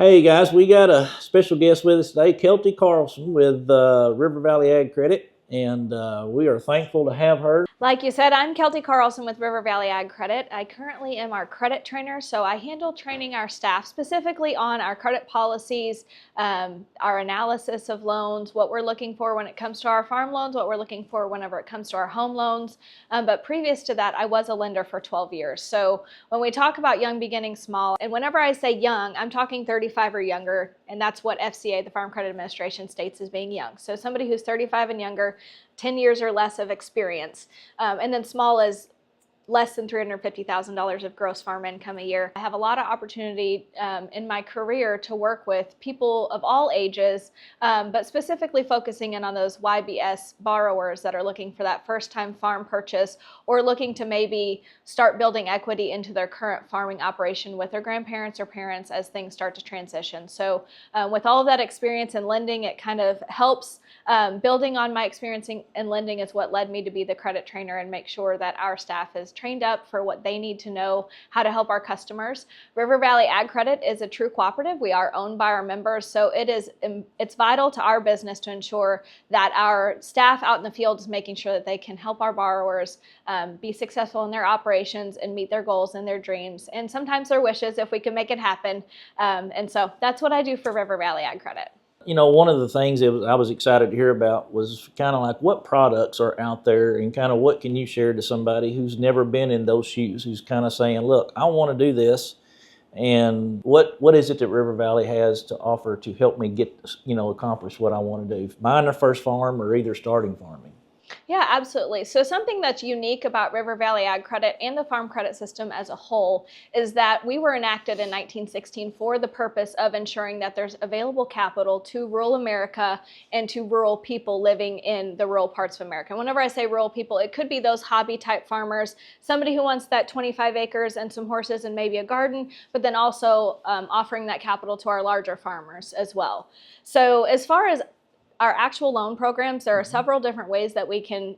Hey guys, we got a special guest with us today, Kelty Carlton with RiverValley AgCredit, and we are thankful to have her. Like you said, I'm Kelty Carlton with RiverValley AgCredit. I currently am our credit trainer, so I handle training our staff specifically on our credit policies, our analysis of loans, what we're looking for when it comes to our farm loans, what we're looking for whenever it comes to our home loans. But previous to that, I was a lender for 12 years. So when we talk about young, beginning, small, and whenever I say young, I'm talking 35 or younger, and that's what FCA, the Farm Credit Administration, states as being young. So somebody who's 35 and younger, 10 years or less of experience. And then small is less than $350,000 of gross farm income a year. I have a lot of opportunity in my career to work with people of all ages, but specifically focusing in on those YBS borrowers that are looking for that first-time farm purchase or looking to maybe start building equity into their current farming operation with their grandparents or parents as things start to transition. So with all of that experience in lending, it kind of helps. Building on my experience in lending is what led me to be the credit trainer and make sure that our staff is trained up for what they need to know how to help our customers. RiverValley AgCredit is a true cooperative. We are owned by our members, so it's vital to our business to ensure that our staff out in the field is making sure that they can help our borrowers be successful in their operations and meet their goals and their dreams and sometimes their wishes if we can make it happen. And so that's what I do for RiverValley AgCredit. You know, one of the things that I was excited to hear about was kind of like what products are out there and kind of what can you share to somebody who's never been in those shoes, who's kind of saying, look, I want to do this, and what is it that RiverValley has to offer to help me get, accomplish what I want to do, buying their first farm or either starting farming? Yeah, absolutely. So something that's unique about RiverValley AgCredit and the farm credit system as a whole is that we were enacted in 1916 for the purpose of ensuring that there's available capital to rural America and to rural people living in the rural parts of America. And whenever I say rural people, it could be those hobby type farmers, somebody who wants that 25 acres and some horses and maybe a garden, but then also offering that capital to our larger farmers as well. So as far as our actual loan programs, there are several different ways that we can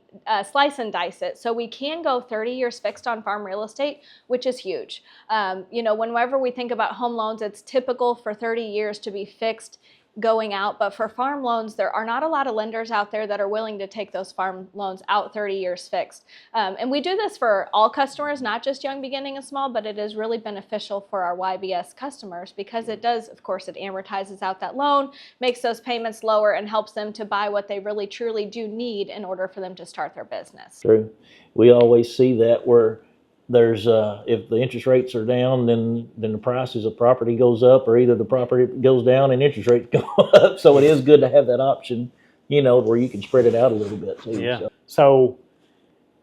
slice and dice it. So we can go 30 years fixed on farm real estate, which is huge. Whenever we think about home loans, it's typical for 30 years to be fixed going out, but for farm loans, there are not a lot of lenders out there that are willing to take those farm loans out 30 years fixed. And we do this for all customers, not just young, beginning, and small, but it is really beneficial for our YBS customers because it does, of course, it amortizes out that loan, makes those payments lower, and helps them to buy what they really truly do need in order for them to start their business. True. We always see that where there's if the interest rates are down, then the prices of property goes up, or either the property goes down and interest rates go up. So it is good to have that option, where you can spread it out a little bit too. Yeah. So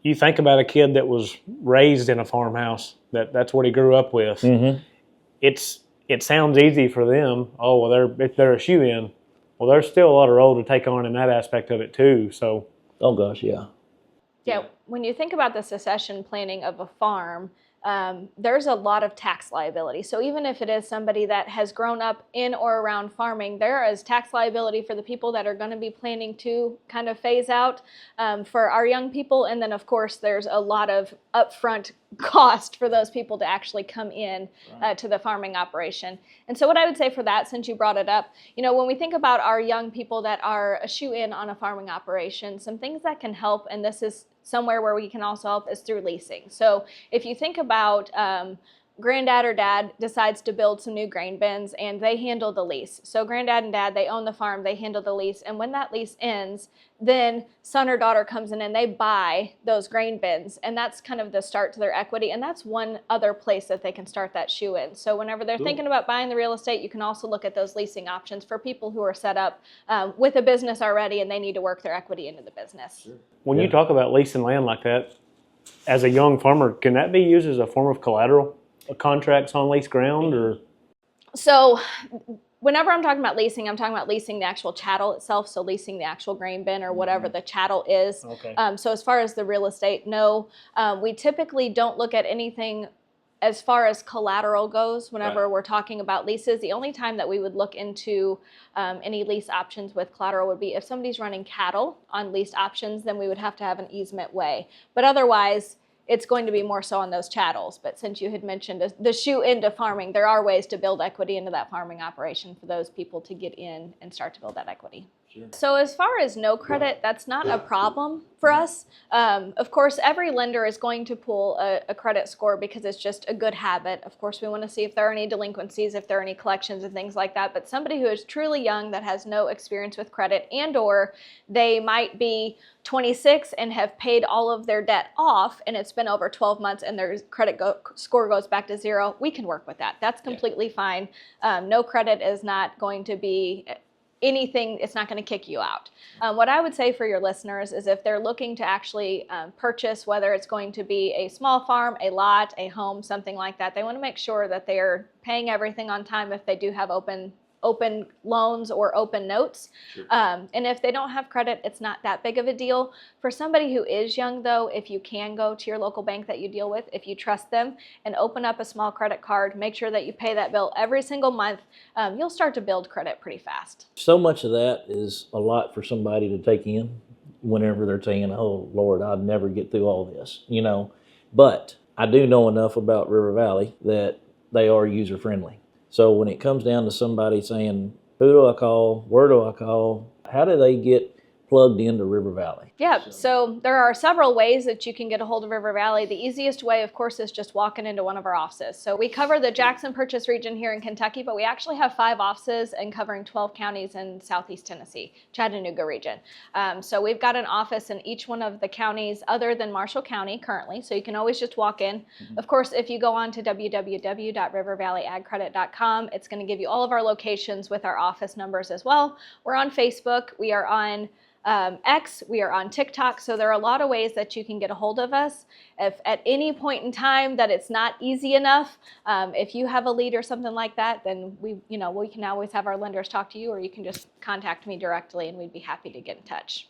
you think about a kid that was raised in a farmhouse, that's what he grew up with. Mm-hmm. It sounds easy for them. Oh, well, they're a shoe-in. Well, there's still a lot of role to take on in that aspect of it too. So. Oh gosh, yeah. Yeah, when you think about the succession planning of a farm, there's a lot of tax liability. So even if it is somebody that has grown up in or around farming, there is tax liability for the people that are going to be planning to kind of phase out for our young people. And then, of course, there's a lot of upfront cost for those people to actually come in to the farming operation. And so what I would say for that, since you brought it up, when we think about our young people that are a shoe-in on a farming operation, some things that can help, and this is somewhere where we can also help, is through leasing. So if you think about granddad or dad decides to build some new grain bins and they handle the lease. So granddad and dad, they own the farm, they handle the lease. And when that lease ends, then son or daughter comes in and they buy those grain bins. And that's kind of the start to their equity. And that's one other place that they can start that shoe in. So whenever they're thinking about buying the real estate, you can also look at those leasing options for people who are set up with a business already and they need to work their equity into the business. Sure. When you talk about leasing land like that, as a young farmer, can that be used as a form of collateral? Contracts on leased ground, or? So whenever I'm talking about leasing, I'm talking about leasing the actual chattel itself, so leasing the actual grain bin or whatever the chattel is. Okay. So as far as the real estate, no. We typically don't look at anything as far as collateral goes whenever we're talking about leases. The only time that we would look into any lease options with collateral would be if somebody's running cattle on leased options, then we would have to have an easement way. But otherwise, it's going to be more so on those chattels. But since you had mentioned the shoe into farming, there are ways to build equity into that farming operation for those people to get in and start to build that equity. Sure. So as far as no credit, that's not a problem for us. Of course, every lender is going to pull a credit score because it's just a good habit. Of course, we want to see if there are any delinquencies, if there are any collections and things like that. But somebody who is truly young that has no experience with credit, and or they might be 26 and have paid all of their debt off and it's been over 12 months and their credit score goes back to zero, we can work with that. That's completely fine. No credit is not going to be anything, it's not going to kick you out. What I would say for your listeners is if they're looking to actually purchase, whether it's going to be a small farm, a lot, a home, something like that, they want to make sure that they're paying everything on time if they do have open loans or open notes. Sure. And if they don't have credit, it's not that big of a deal. For somebody who is young though, if you can go to your local bank that you deal with, if you trust them, and open up a small credit card, make sure that you pay that bill every single month, you'll start to build credit pretty fast. So much of that is a lot for somebody to take in whenever they're saying, oh Lord, I'd never get through all this, you know. But I do know enough about River Valley that they are user friendly. So when it comes down to somebody saying, who do I call, where do I call, how do they get plugged into River Valley? Yeah, so there are several ways that you can get a hold of River Valley. The easiest way, of course, is just walking into one of our offices. So we cover the Jackson Purchase region here in Kentucky, but we actually have 5 offices and covering 12 counties in Southeast Tennessee, Chattanooga region. So we've got an office in each one of the counties other than Marshall County currently, so you can always just walk in. Of course, if you go on to www.rivervalleyagcredit.com, it's going to give you all of our locations with our office numbers as well. We're on Facebook. We are on X, we are on TikTok, so there are a lot of ways that you can get a hold of us. If at any point in time that it's not easy enough, if you have a lead or something like that, then we can always have our lenders talk to you, or you can just contact me directly and we'd be happy to get in touch.